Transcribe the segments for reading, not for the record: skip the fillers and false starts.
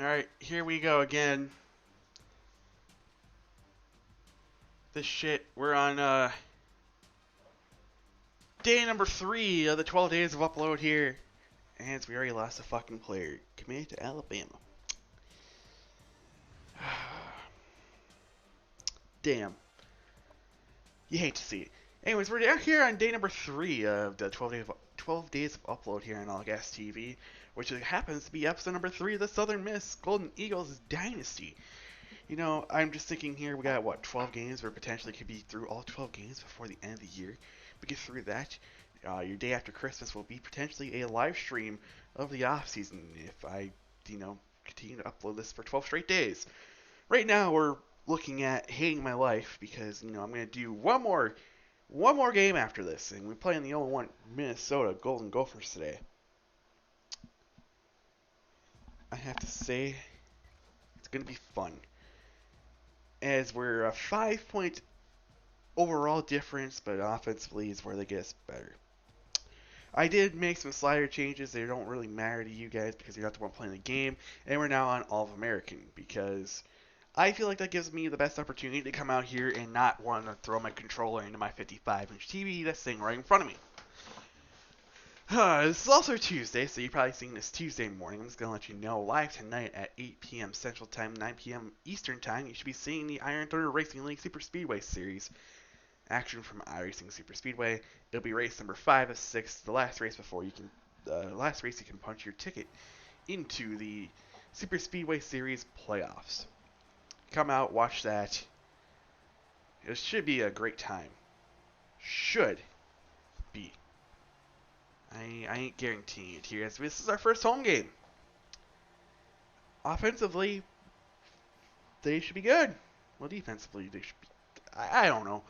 Alright, here we go again. This shit, we're on day number 3 of the 12 days of upload here. And we already lost a fucking player. Committed to Alabama. Damn. You hate to see it. Anyways, we're down here on day number 3 of the 12 days of upload here on All Gas TV, which happens to be episode number 3 of the Southern Miss Golden Eagles Dynasty. You know, I'm just thinking here, we got, what, 12 games, or potentially could be through all 12 games before the end of the year. We get through that. Your day after Christmas will be potentially a live stream of the off season if I, continue to upload this for 12 straight days. Right now, we're looking at hating my life because, I'm going to do one more game after this, and we're playing the 0-1 Minnesota Golden Gophers today. I have to say, it's going to be fun. As we're a 5-point overall difference, but offensively is where they get us better. I did make some slider changes. They don't really matter to you guys because you're not the one playing the game. And we're now on All-American because I feel like that gives me the best opportunity to come out here and not want to throw my controller into my 55-inch TV that's sitting right in front of me. This is also Tuesday, so you're probably seeing this Tuesday morning. I'm just going to let you know, live tonight at 8 p.m. Central Time, 9 p.m. Eastern Time, you should be seeing the Iron Thunder Racing League Super Speedway Series. Action from iRacing Super Speedway. It'll be race number 5 of 6, the last race before you can, last race you can punch your ticket into the Super Speedway Series playoffs. Come out, watch that. It should be a great time. Should be. I ain't guaranteeing it here, as this is our first home game. Offensively, they should be good. Well, defensively, they should be. I don't know.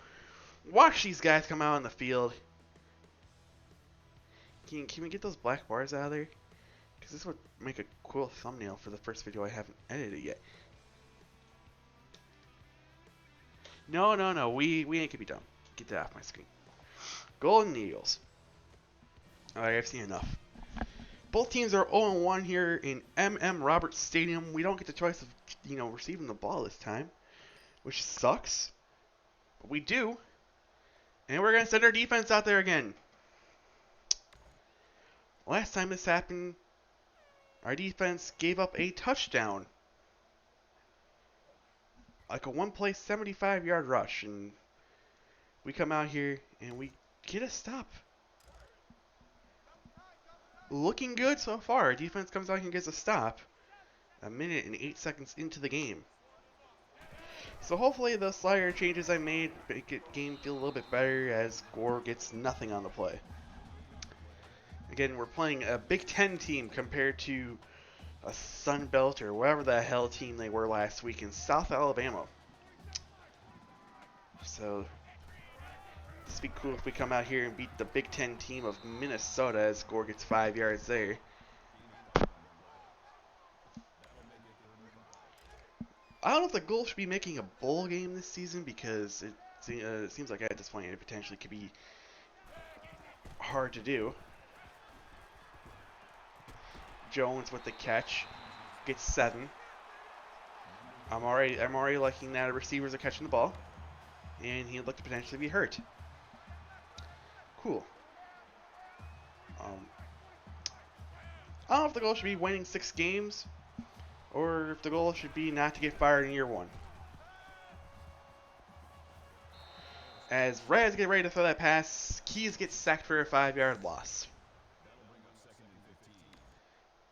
Watch these guys come out on the field. Can we get those black bars out of there? Because this would make a cool thumbnail for the first video I haven't edited yet. No. We ain't gonna be done. Get that off my screen. Golden Eagles. Alright, I've seen enough. Both teams are 0-1 here in M.M. Roberts Stadium. We don't get the choice of, receiving the ball this time, which sucks. But we do. And we're going to send our defense out there again. Last time this happened, our defense gave up a touchdown. Like a one-play 75-yard rush. And we come out here and we get a stop. Looking good so far. Our defense comes out here and gets a stop. A minute and 8 seconds into the game. So hopefully the slider changes I made make the game feel a little bit better as Gore gets nothing on the play. Again, we're playing a Big Ten team compared to a Sun Belt or whatever the hell team they were last week in South Alabama. So this would be cool if we come out here and beat the Big Ten team of Minnesota as Gore gets 5 yards there. I don't know if the goal should be making a bowl game this season because it seems like at this point it potentially could be hard to do. Jones with the catch, gets 7. I'm already liking that receivers are catching the ball, and he looked to potentially be hurt. Cool. I don't know if the goal should be winning 6 games. Or if the goal should be not to get fired in year 1. As Raz get ready to throw that pass, Keys gets sacked for a 5-yard loss.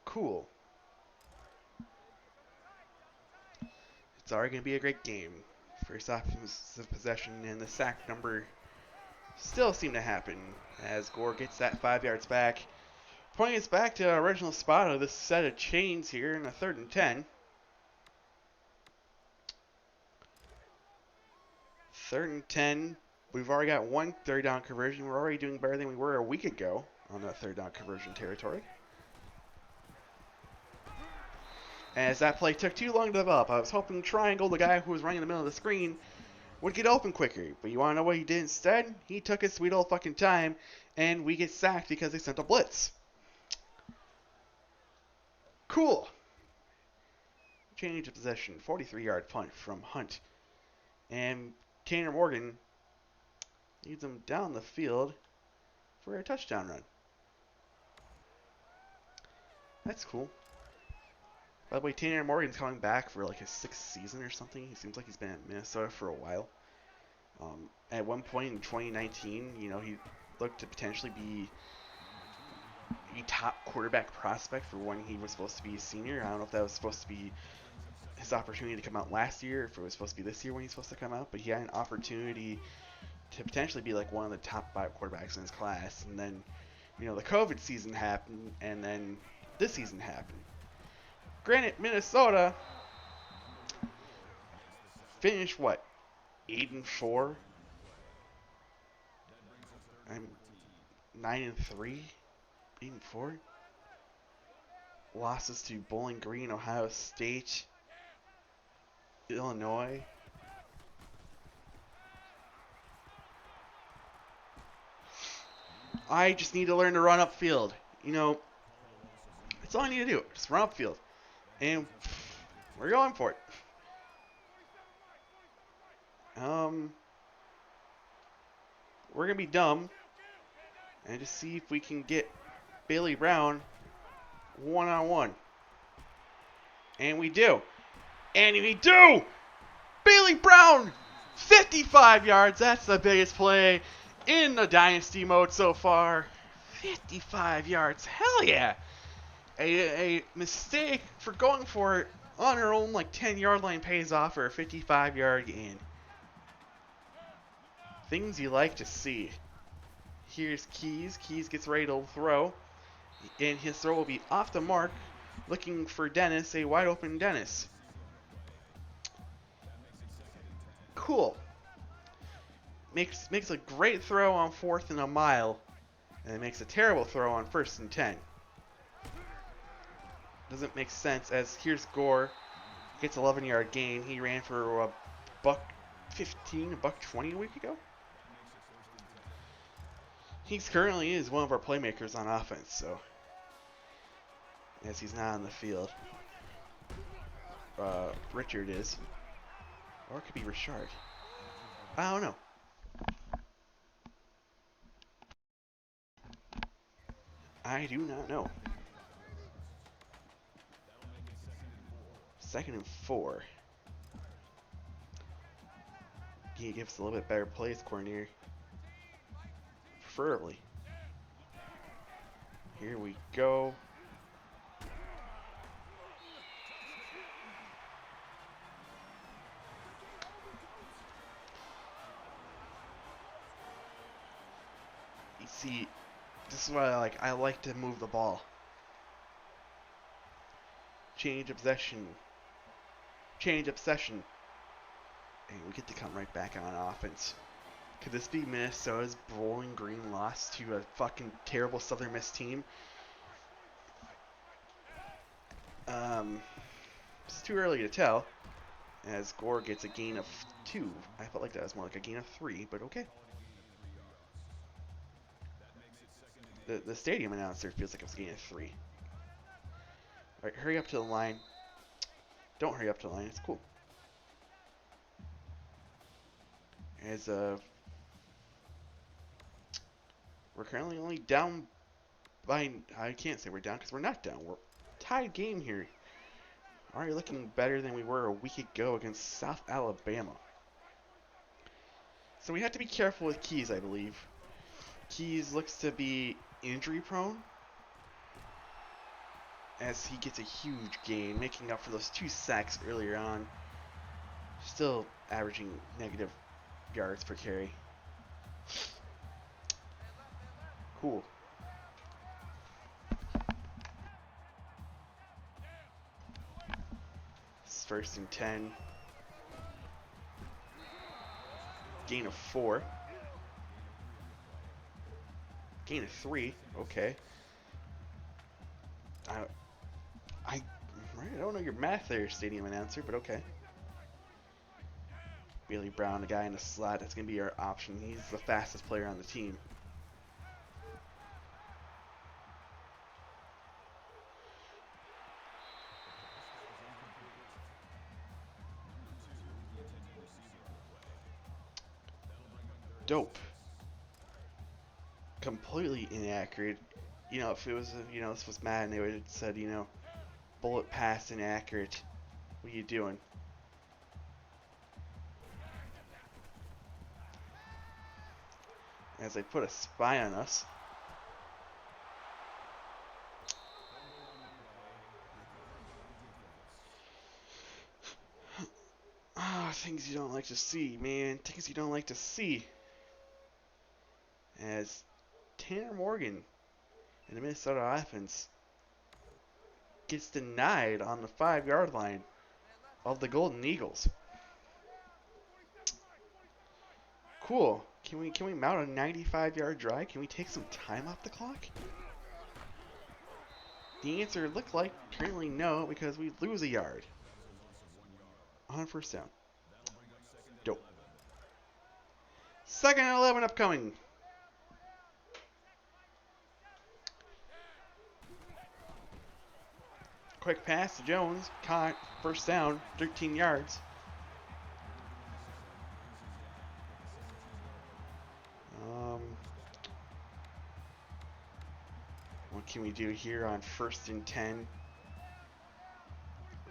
Cool. It's already going to be a great game. First offensive possession and the sack number still seem to happen as Gore gets that 5 yards back. Pointing us back to our original spot of this set of chains here in a 3rd and 10. 3rd and 10. We've already got one 3rd down conversion. We're already doing better than we were a week ago on that 3rd down conversion territory. As that play took too long to develop, I was hoping Triangle, the guy who was running in the middle of the screen, would get open quicker. But you want to know what he did instead? He took his sweet old fucking time, and we get sacked because they sent a blitz. Cool. Change of possession. 43-yard punt from Hunt. And Tanner Morgan leads him down the field for a touchdown run. That's cool. By the way, Tanner Morgan's coming back for like his 6th season or something. He seems like he's been at Minnesota for a while. At one point in 2019, you know, he looked to potentially be a top quarterback prospect for when he was supposed to be a senior. I don't know if that was supposed to be his opportunity to come out last year, if it was supposed to be this year when he's supposed to come out, but he had an opportunity to potentially be like one of the top 5 quarterbacks in his class. And then, you know, the COVID season happened, and then this season happened. Granted, Minnesota finished what, 8-4? I'm 9-3, 8-4. Losses to Bowling Green, Ohio State, Illinois. I just need to learn to run upfield. You know, that's all I need to do. Just run upfield. And we're going for it. We're going to be dumb and just see if we can get Bailey Brown one-on-one. And we do. And we do! Bailey Brown, 55 yards. That's the biggest play in the Dynasty mode so far. 55 yards. Hell yeah. A mistake for going for it on her own like 10-yard line pays off for a 55-yard gain. Things you like to see. Here's Keys. Keys gets ready to throw. And his throw will be off the mark. Looking for Dennis, a wide open Dennis. Cool. Makes a great throw on 4th and a mile. And it makes a terrible throw on 1st and 10. Doesn't make sense, as here's Gore. Gets 11-yard gain. He ran for a $1.15, $1.20 a week ago. He's currently is one of our playmakers on offense, so as he's not on the field. Richard is. Or it could be Richard. I don't know. I do not know. 2nd and 4. He gives a little bit better plays coordinator. Preferably. Here we go. You see, this is what I like. I like to move the ball. Change of possession. Change of possession. And we get to come right back on offense. Could this be Minnesota's Bowling Green loss to a fucking terrible Southern Miss team? It's too early to tell, as Gore gets a gain of 2. I felt like that was more like a gain of 3, but okay. The stadium announcer feels like it was a gain of 3. Alright, hurry up to the line. Don't hurry up to the line, it's cool. As we're currently only down by, I can't say we're down because we're not down. We're tied game here. Already looking better than we were a week ago against South Alabama. So we have to be careful with Keys, I believe. Keys looks to be injury prone, as he gets a huge gain, making up for those 2 sacks earlier on. Still averaging negative yards per carry. Cool. It's 1st and 10. Gain of 4. Gain of 3. Okay. I don't know your math there, stadium announcer, but okay. Bailey Brown, a guy in the slot, that's going to be our option. He's the fastest player on the team. Dope. Completely inaccurate. You know, if it was, this was Madden, they would have said, bullet pass inaccurate. What are you doing? As they put a spy on us. Ah, things you don't like to see, man. Things you don't like to see. As Tanner Morgan in the Minnesota offense gets denied on the 5-yard line of the Golden Eagles. Cool. Can we mount a 95-yard drive? Can we take some time off the clock? The answer looked like currently no, because we lose a yard on first down. Dope. 2nd and 11 upcoming. Quick pass to Jones. Caught. First down. 13 yards. What can we do here on 1st and 10?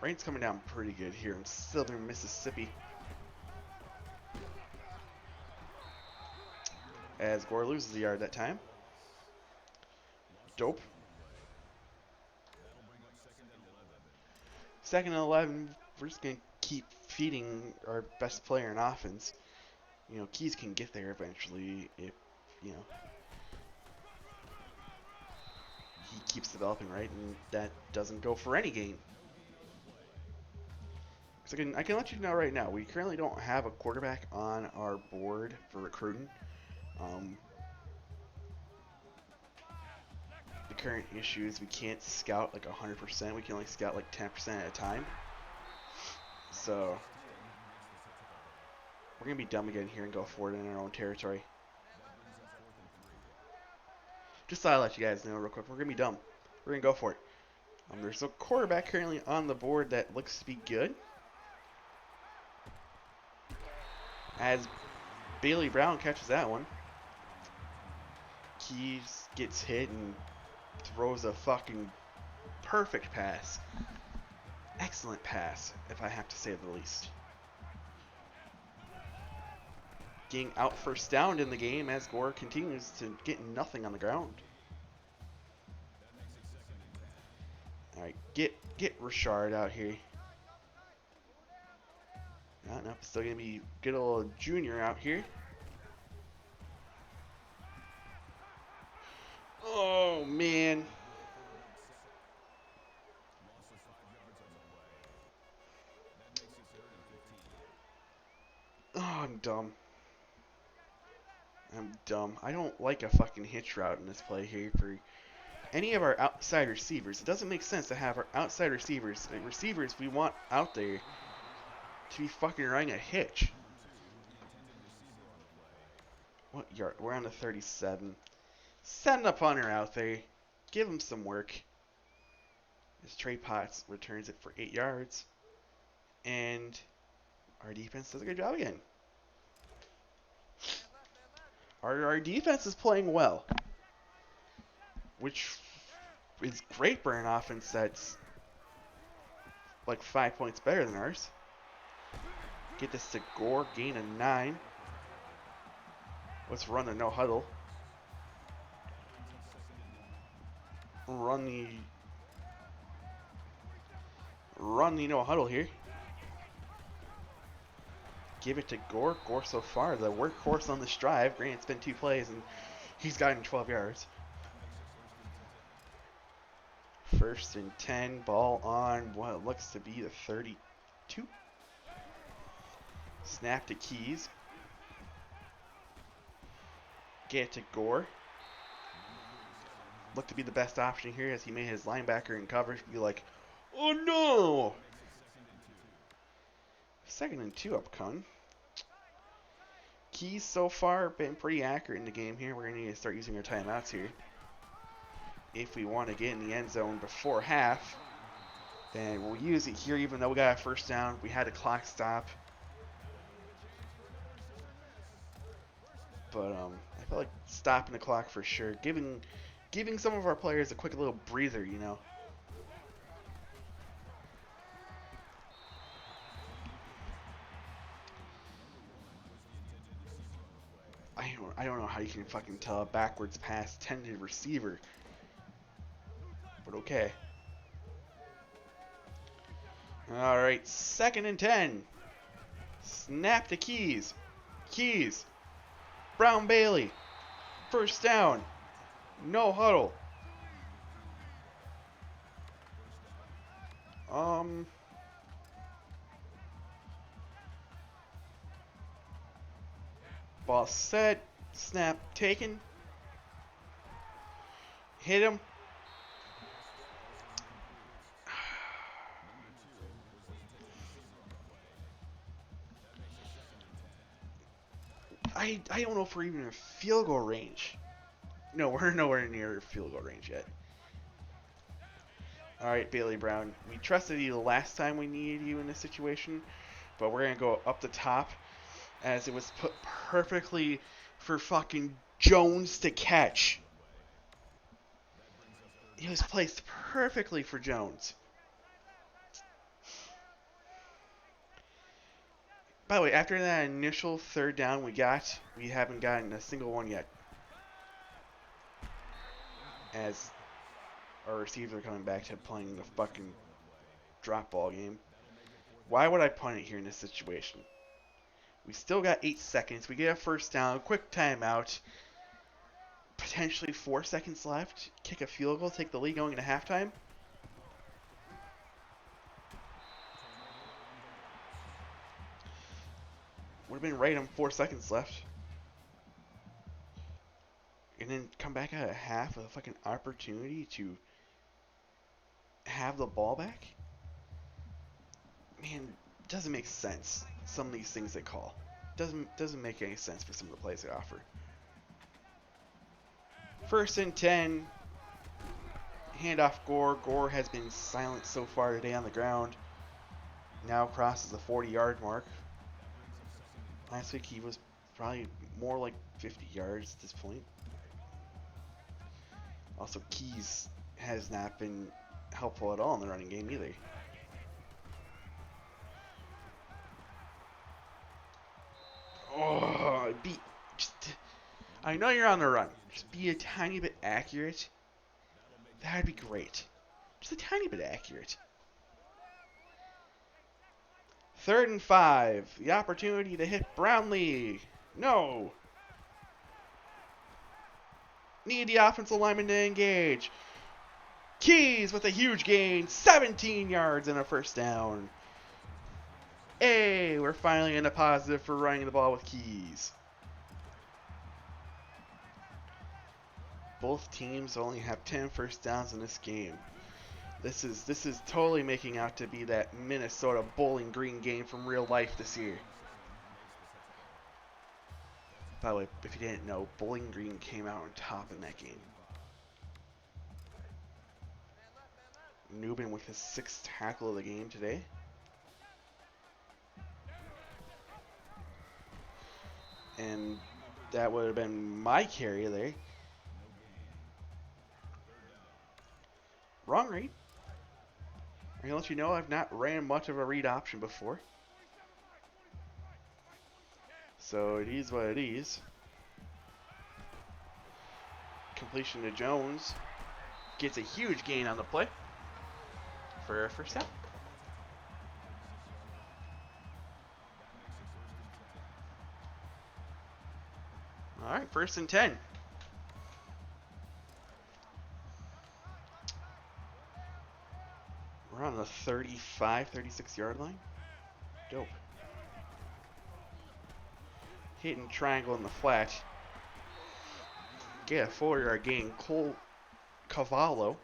Rain's coming down pretty good here in southern Mississippi. As Gore loses the yard that time. Dope. 2nd and 11. We're just going to keep feeding our best player in offense. Keys can get there eventually if, he keeps developing right, and that doesn't go for any game. So I can let you know right now, we currently don't have a quarterback on our board for recruiting. The current issue is we can't scout like 100%. We can only scout like 10% at a time. So we're going to be dumb again here and go for it in our own territory. Just thought I'd let you guys know real quick. We're going to be dumb. We're going to go for it. There's a quarterback currently on the board that looks to be good. As Bailey Brown catches that one. Keys gets hit and throws a fucking perfect pass. Excellent pass, if I have to say the least. Getting out first down in the game as Gore continues to get nothing on the ground. Alright, get Richard out here. No, still gonna be good old Junior out here. Oh man. Oh, I'm dumb. I don't like a fucking hitch route in this play here for any of our outside receivers. It doesn't make sense to have our outside receivers, the receivers we want out there, to be fucking running a hitch. What yard? We're on the 37. Send a punter out there. Give him some work. As Trey Potts returns it for 8 yards. And our defense does a good job again. Our defense is playing well, which is great for an offense that's like 5 points better than ours. Get this to Gore, gain of 9. Let's run the no huddle. Run the no huddle here. Give it to Gore. Gore so far, the workhorse on this drive. Granted, it's been 2 plays and he's gotten 12 yards. 1st and 10, ball on what looks to be the 32. Snap to Keys. Get it to Gore. Looked to be the best option here as he made his linebacker in coverage be like, oh no! 2nd and 2 upcoming. Keys so far been pretty accurate in the game here. We're going to need to start using our timeouts here. If we want to get in the end zone before half, then we'll use it here even though we got a first down. We had a clock stop. But I felt like stopping the clock for sure, giving some of our players a quick little breather, you know. I don't know how you can fucking tell a backwards pass tended receiver, but okay. All right, 2nd and 10. Snap the keys. Keys. Brown Bailey. First down. No huddle. Ball set. Snap taken. Hit him. I don't know if we're even in field goal range. No, we're nowhere near field goal range yet. Alright, Bailey Brown. We trusted you the last time we needed you in this situation, but we're going to go up the top as it was put perfectly for fucking Jones to catch. It was placed perfectly for Jones. By the way, after that initial 3rd down we haven't gotten a single one yet. As our receivers are coming back to playing the fucking drop ball game. Why would I punt it here in this situation? We still got 8 seconds. We get a first down, quick timeout. Potentially 4 seconds left. Kick a field goal, take the lead going into halftime. Would have been right on 4 seconds left. And then come back at a half with a fucking opportunity to have the ball back? Man, doesn't make sense. Some of these things they call. Doesn't make any sense for some of the plays they offer. 1st and 10. Handoff Gore. Gore has been silent so far today on the ground. Now crosses the 40-yard mark. Last week he was probably more like 50 yards at this point. Also, Keys has not been helpful at all in the running game either. Oh, I know you're on the run. Just be a tiny bit accurate. That'd be great. Just a tiny bit accurate. 3rd and 5. The opportunity to hit Brownlee. No. Need the offensive lineman to engage. Keys with a huge gain. 17 yards and a first down. Hey, we're finally in a positive for running the ball with Keys. Both teams only have 10 first downs in this game. This is totally making out to be that Minnesota Bowling Green game from real life this year. By the way, if you didn't know, Bowling Green came out on top in that game. Newman with his 6th tackle of the game today. And that would have been my carry there. Wrong read. I'm gonna let you know I've not ran much of a read option before. So it is what it is. Completion to Jones. Gets a huge gain on the play for a first down. Alright, 1st and 10. We're on the 35, 36 yard line. Dope. Hitting triangle in the flat. Get a 4-yard gain. Cole Cavallo.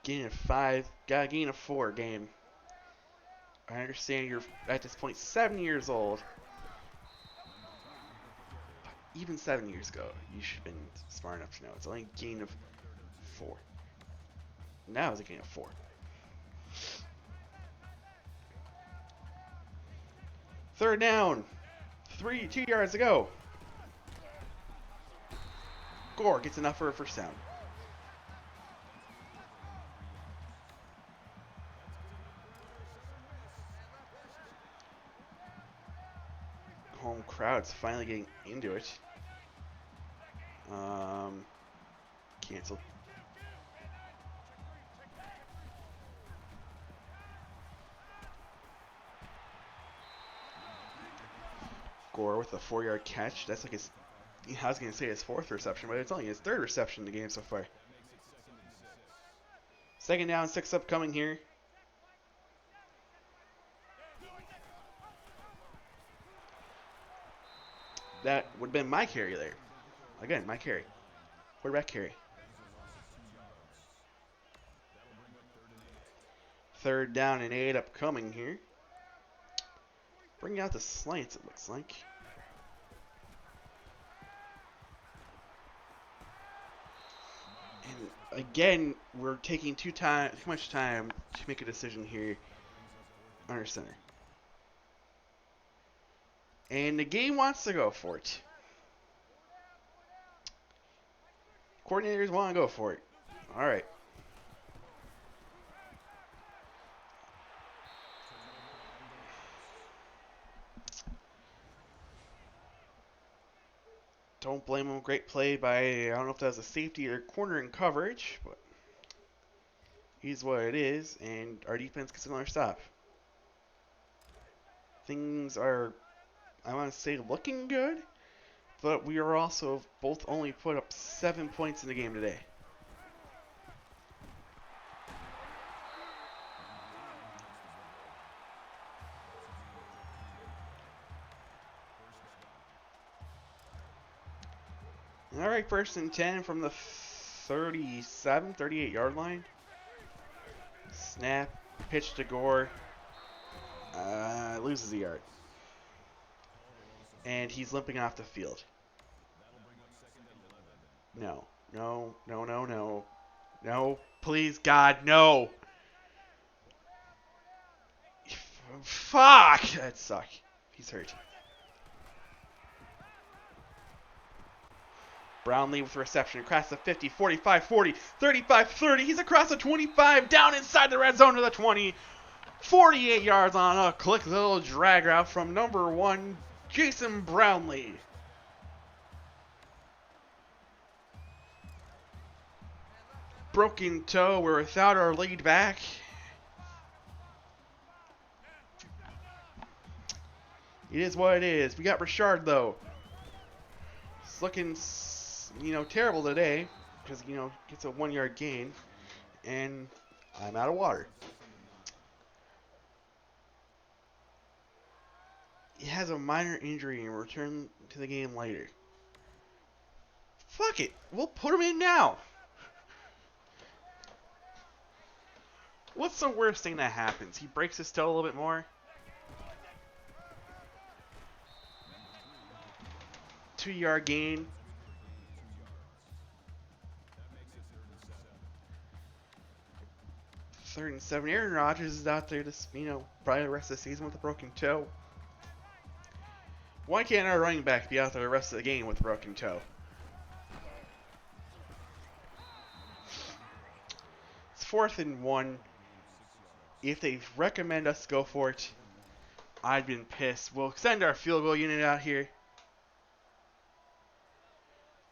Gain of 5. Got a gain of 4 game. I understand you're at this point 7 years old. But even 7 years ago, you should have been smart enough to know it's only a gain of 4. Now it's a gain of 4. Third down. 2 yards to go. Gore gets enough for a first down. Home crowd's finally getting into it. Cancel. Gore with a 4-yard catch. That's like his, I was going to say his 4th reception, but it's only his 3rd reception in the game so far. Second down, 6 upcoming here. That would have been my carry there. Again, my carry. Quarterback carry. Third down and 8 upcoming here. Bringing out the slants, it looks like. And again, we're taking too much time to make a decision here under center. And the game wants to go for it. Coordinators want to go for it. All right. Don't blame him. Great play by, I don't know if that was a safety or corner in coverage, but he's what it is, and our defense gets another stop. Things are, I want to say, looking good, but we are also both only put up 7 points in the game today. All right, 1st and 10 from the 38-yard line. Snap, pitch to Gore. Loses a yard. And he's limping off the field. No, no, no, no, no. No, please, God, no. Fuck! That sucked. He's hurt. Brownlee with reception across the 50, 45, 40, 35, 30. He's across the 25, down inside the red zone to the 20. 48 yards on a quick little drag route from number 1, Jason Brownlee. Broken toe. We're without our lead back. It is what it is. We got Richard, though. It's looking, terrible today because, gets a 1-yard gain. And I'm out of water. He has a minor injury and will return to the game later. Fuck it. We'll put him in now. What's the worst thing that happens? He breaks his toe a little bit more. 2-yard gain. Third and 7. Aaron Rodgers is out there to, probably the rest of the season with a broken toe. Why can't our running back be out there the rest of the game with a broken toe? It's 4th and 1. If they recommend us go for it, I've been pissed. We'll send our field goal unit out here.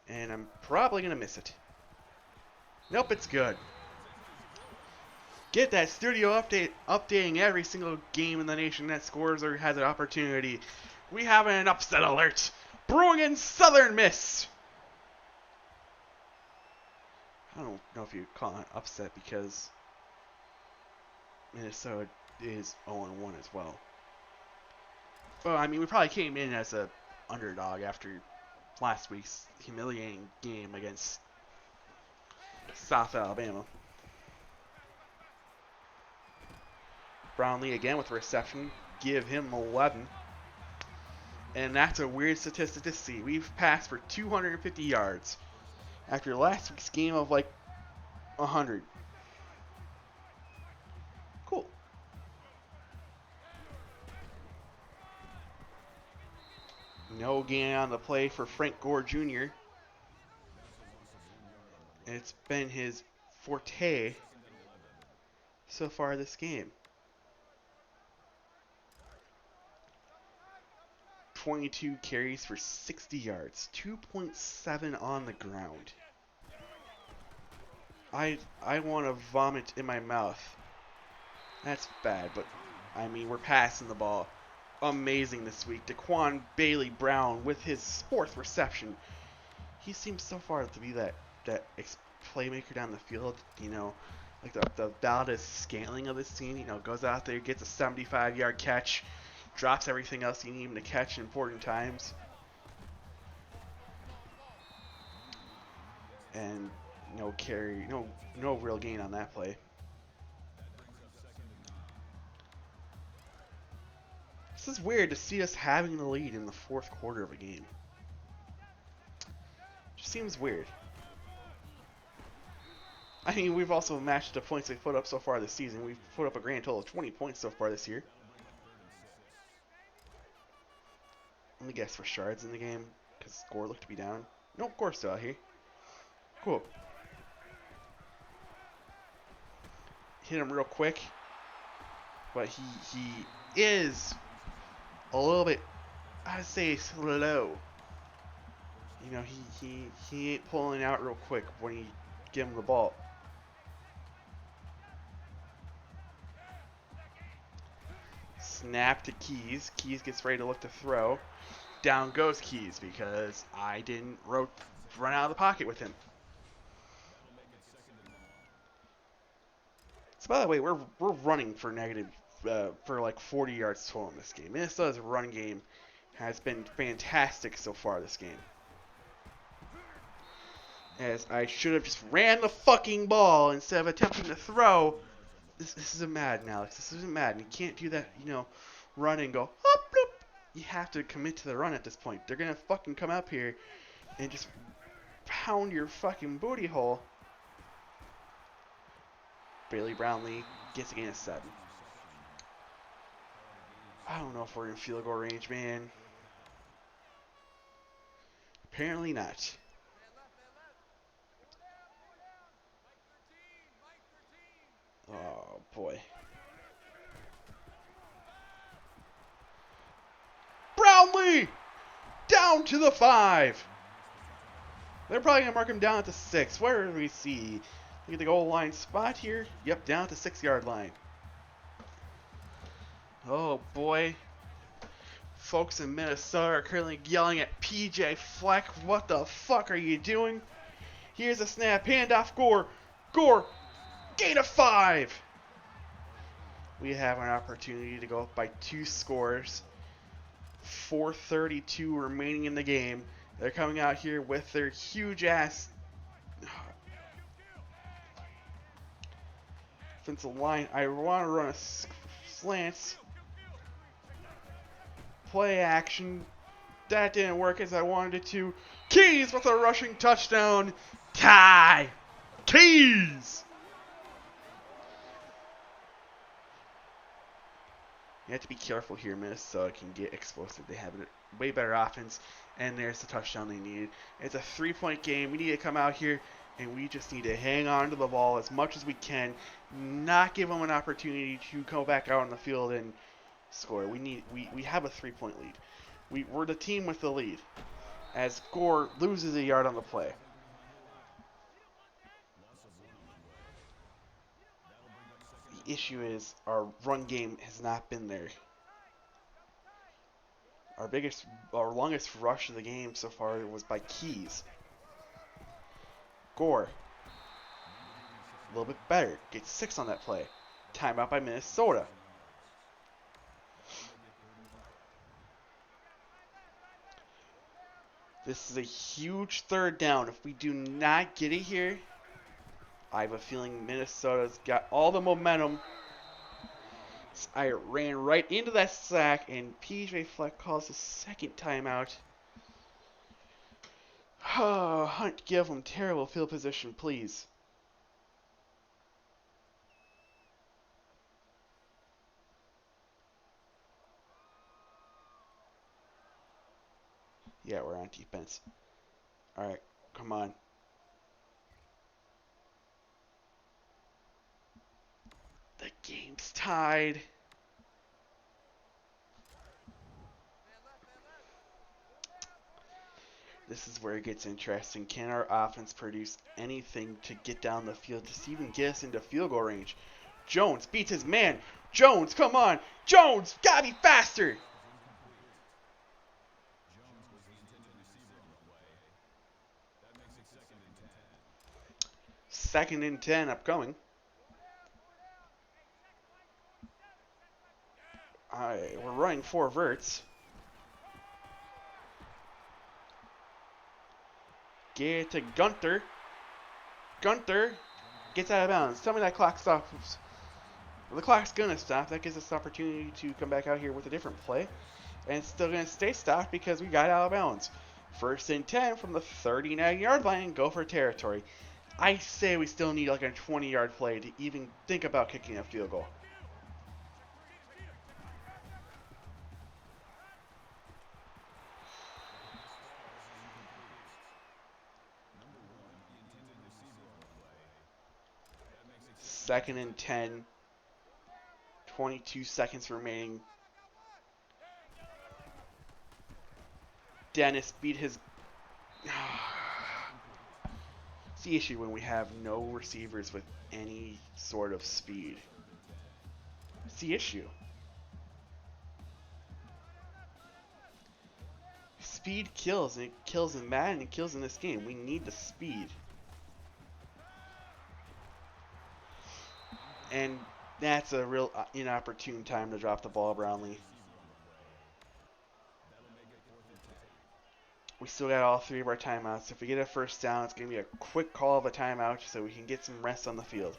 And I'm probably going to miss it. Nope, it's good. Get that studio updating every single game in the nation that scores or has an opportunity. We have an upset alert. Brewing in Southern Miss. I don't know if you call it an upset because Minnesota is 0-1 as well. Well, we probably came in as a underdog after last week's humiliating game against South Alabama. Brownlee again with reception. Give him 11. And that's a weird statistic to see. We've passed for 250 yards after last week's game of 100. Cool. No gain on the play for Frank Gore Jr. It's been his forte so far this game. 22 carries for 60 yards, 2.7 on the ground. I want to vomit in my mouth. That's bad, but I mean, we're passing the ball. Amazing this week. Daquan Bailey Brown with his 4th reception. He seems so far to be that playmaker down the field. You know, like the Valdez Scantling of this team. You know, goes out there, gets a 75-yard catch, drops everything else you need him to catch in important times, and no carry, no real gain on that play. This is weird to see us having the lead in the 4th quarter of a game. Just seems weird. I mean, we've also matched the points we've put up so far this season. We've put up a grand total of 20 points so far this year. Let me guess for Shards in the game, because score looked to be down. Nope, Gore's still out here. Cool. Hit him real quick. But he is a little bit, I'd say, slow. You know, he ain't pulling out real quick when you give him the ball. Snap to Keys. Keys gets ready to look to throw. Down goes Keys because I didn't run out of the pocket with him. So by the way, we're running for negative for like 40 yards total in this game. Minnesota's run game has been fantastic so far this game. As I should have just ran the fucking ball instead of attempting to throw. This isn't Madden, Alex. This isn't Madden. You can't do that, you know, run and go, hop, bloop. You have to commit to the run at this point. They're going to fucking come up here and just pound your fucking booty hole. Bailey Brownlee gets a gain of 7. I don't know if we're in field goal range, man. Apparently not. Oh, boy. Brownlee! Down to the 5. They're probably going to mark him down at the 6. Where do we see? Look at the goal line spot here. Yep, down at the 6-yard line. Oh, boy. Folks in Minnesota are currently yelling at PJ Fleck. What the fuck are you doing? Here's a snap. Handoff Gore. Gore. Gain of 5. We have an opportunity to go up by 2 scores. 4:32 remaining in the game. They're coming out here with their huge ass offensive line. I want to run a slant. Play action. That didn't work as I wanted it to. Keys with a rushing touchdown. Tie. Keys. You have to be careful here. Minnesota can get explosive. They have a way better offense, and there's the touchdown they needed. It's a 3-point game. We need to come out here, and we just need to hang on to the ball as much as we can, not give them an opportunity to go back out on the field and score. We have a 3-point lead. We're the team with the lead, as Gore loses a yard on the play. The issue is our run game has not been there. Our longest rush of the game so far was by Keys. Gore, a little bit better, gets 6 on that play. Timeout by Minnesota. This is a huge 3rd down. If we do not get it here, I have a feeling Minnesota's got all the momentum. I ran right into that sack, and PJ Fleck calls a 2nd timeout. Oh, Hunt, give him terrible field position, please. Yeah, we're on defense. Alright, come on. The game's tied. This is where it gets interesting. Can our offense produce anything to get down the field, just even get us into field goal range? Jones beats his man. Jones, come on. Jones, gotta be faster. Second and 10 upcoming. Alright, we're running 4 verts. Get it to Gunter. Gunter gets out of bounds. Tell me that clock stops. Well, the clock's gonna stop. That gives us the opportunity to come back out here with a different play. And it's still gonna stay stopped because we got out of bounds. First and 10 from the 39-yard line and go for territory. I say we still need like a 20-yard play to even think about kicking a field goal. Second and 10. 22 seconds remaining. Dennis beat his... It's the issue when we have no receivers with any sort of speed. It's the issue. Speed kills, and it kills in Madden, and it kills in this game. We need the speed. And that's a real inopportune time to drop the ball, Brownlee. We still got all 3 of our timeouts. If we get a first down, it's going to be a quick call of a timeout so we can get some rest on the field.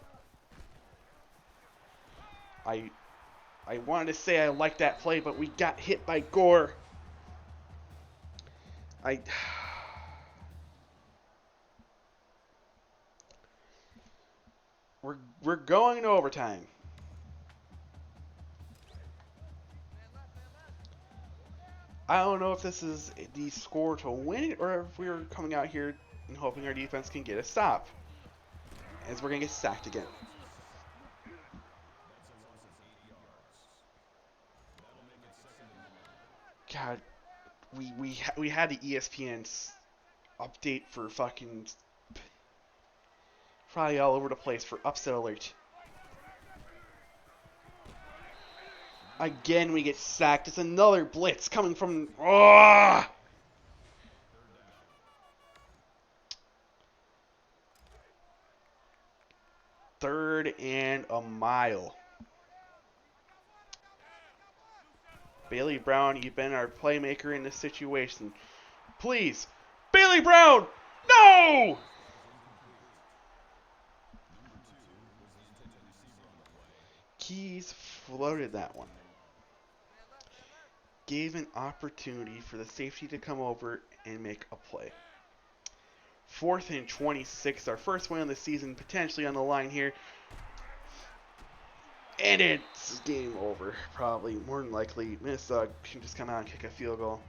I wanted to say I liked that play, but we got hit by Gore. We're going to overtime. I don't know if this is the score to win it or if we're coming out here and hoping our defense can get a stop. As we're going to get sacked again. God, we had the ESPN's update for fucking probably all over the place for upset alert. Again, we get sacked. It's another blitz coming from... Oh! Third and a mile. Bailey Brown, you've been our playmaker in this situation. Please. Bailey Brown! No! Keys floated that one. Gave an opportunity for the safety to come over and make a play. 4th and 26, our first win of the season, potentially on the line here. And it's game over, probably, more than likely. Minnesota can just come out and kick a field goal.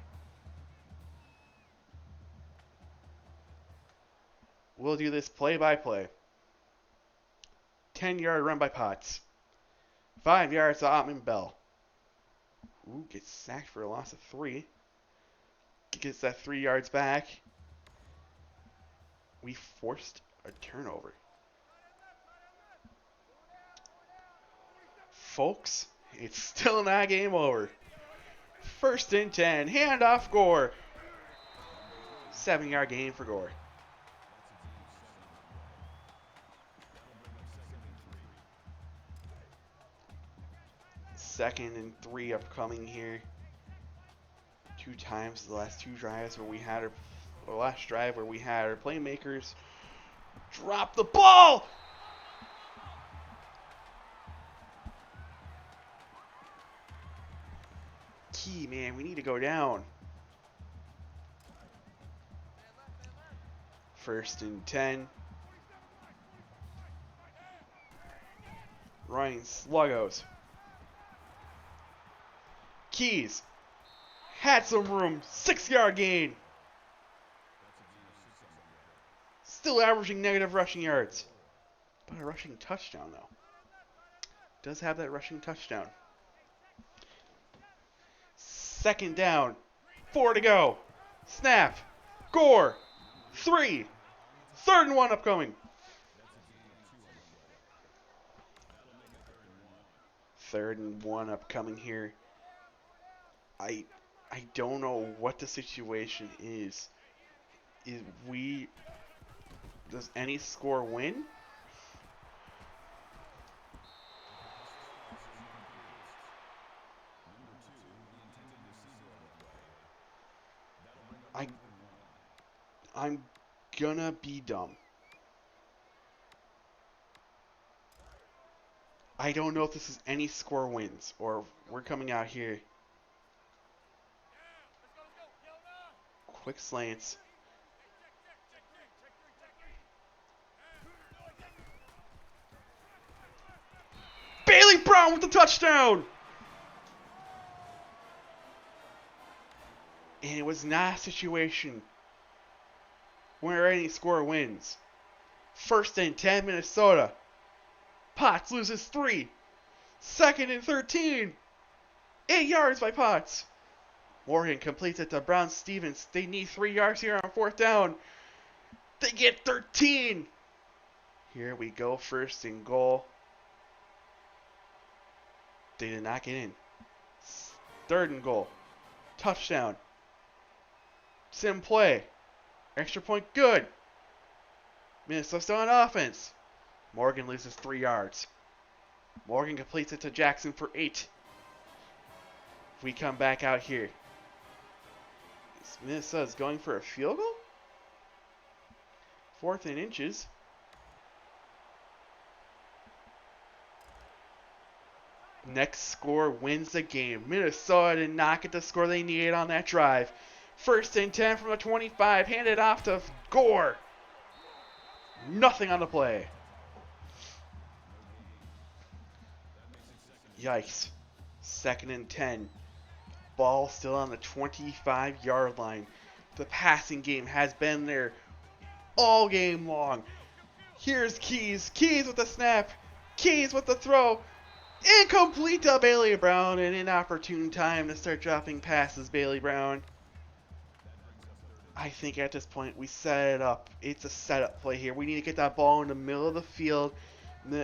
We'll do this play by play. 10-yard run by Potts. 5 yards to Ottman Bell. Ooh, gets sacked for a loss of 3. Gets that 3 yards back. We forced a turnover. Folks, it's still not game over. 1st and 10. Handoff Gore. 7-yard gain for Gore. Second and 3 upcoming here. 2 times the last 2 drives where we had our last drive where we had our playmakers drop the ball. Key, man, we need to go down. 1st and 10. Ryan Sluggos. Keys had some room. 6-yard gain. Still averaging negative rushing yards. But a rushing touchdown, though. Does have that rushing touchdown. 2nd down. 4 to go. Snap. Gore. 3. 3rd and 1 upcoming. 3rd and 1 upcoming here. I don't know what the situation is. Does any score win? I'm gonna be dumb. I don't know if this is any score wins or we're coming out here. Quick slants. Bailey Brown with the touchdown! And it was not a situation where any score wins. 1st and 10, Minnesota. Potts loses 3. 2nd and 13. 8 yards by Potts. Morgan completes it to Brown Stevens. They need 3 yards here on 4th down. They get 13. Here we go, 1st and goal. They did not get in. 3rd and goal. Touchdown. Sim play. Extra point good. Minnesota still on offense. Morgan loses 3 yards. Morgan completes it to Jackson for 8. We come back out here. Minnesota's going for a field goal? 4th and inches. Next score wins the game. Minnesota did not get the score they needed on that drive. 1st and 10 from the 25. Handed off to Gore. Nothing on the play. Yikes. 2nd and 10. Ball still on the 25-yard line. The passing game has been there all game long. Here's Keys. Keys with the snap. Keys with the throw. Incomplete to Bailey Brown. An inopportune time to start dropping passes, Bailey Brown. I think at this point we set it up. It's a setup play here. We need to get that ball in the middle of the field.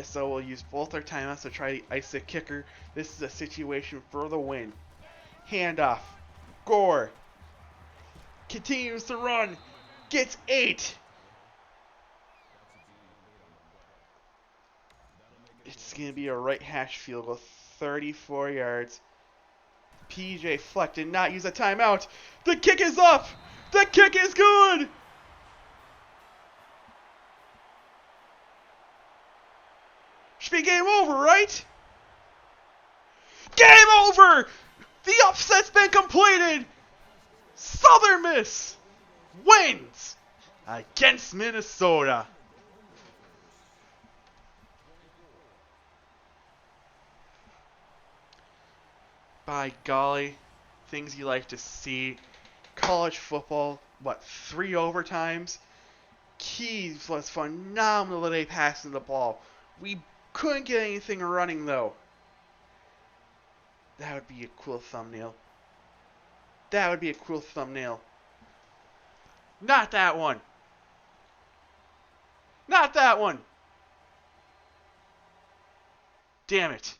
So we'll use both our timeouts to try to ice the kicker. This is a situation for the win. Handoff. Gore. Continues to run. Gets 8. It's going to be a right hash field goal. 34 yards. PJ Fleck did not use a timeout. The kick is up. The kick is good. Should be game over, right? Game over! The upset's been completed! Southern Miss wins against Minnesota. By golly, things you like to see. College football, 3 overtimes? Keys was phenomenal today passing the ball. We couldn't get anything running, though. That would be a cool thumbnail. That would be a cool thumbnail. Not that one. Not that one. Damn it.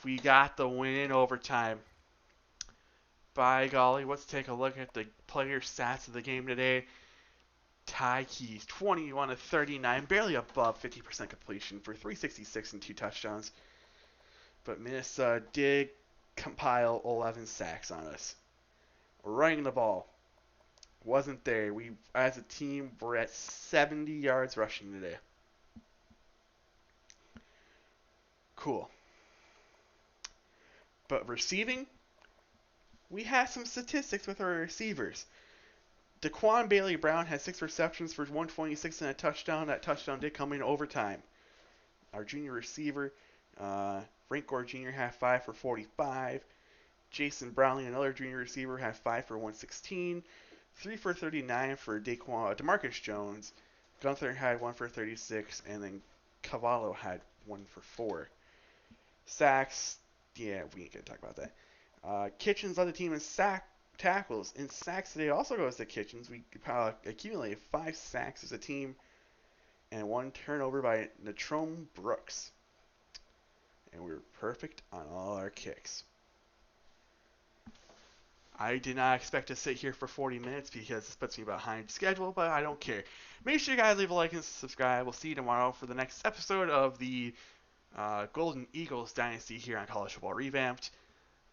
We got the win in overtime. By golly, let's take a look at the player stats of the game today. Ty Keys, 21 of 39, barely above 50% completion for 366 and 2 touchdowns. But Minnesota did compile 11 sacks on us. Running the ball wasn't there. We, as a team, were at 70 yards rushing today. Cool. But receiving, we have some statistics with our receivers. Daquan Bailey Brown has 6 receptions for 126 and a touchdown. That touchdown did come in overtime. Our junior receiver, Frank Gore Jr. had 5 for 45. Jason Brownlee, another junior receiver, had 5 for 116. 3 for 39 for Demarcus Jones. Gunther had 1 for 36, and then Cavallo had 1 for 4. Sacks, yeah, we ain't gonna talk about that. Kitchens led the team in tackles. In sacks today also goes to Kitchens. We accumulated 5 sacks as a team and 1 turnover by Natrome Brooks. And we were perfect on all our kicks. I did not expect to sit here for 40 minutes because this puts me behind schedule, but I don't care. Make sure you guys leave a like and subscribe. We'll see you tomorrow for the next episode of the Golden Eagles Dynasty here on College Football Revamped.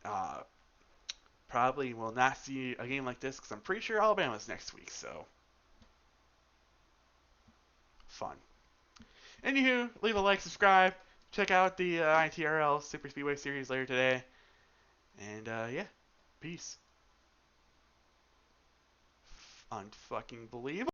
Uh, Probably will not see a game like this because I'm pretty sure Alabama's next week, so fun. Anywho, leave a like, subscribe, check out the ITRL Super Speedway Series later today, and yeah, peace. Unfucking believable.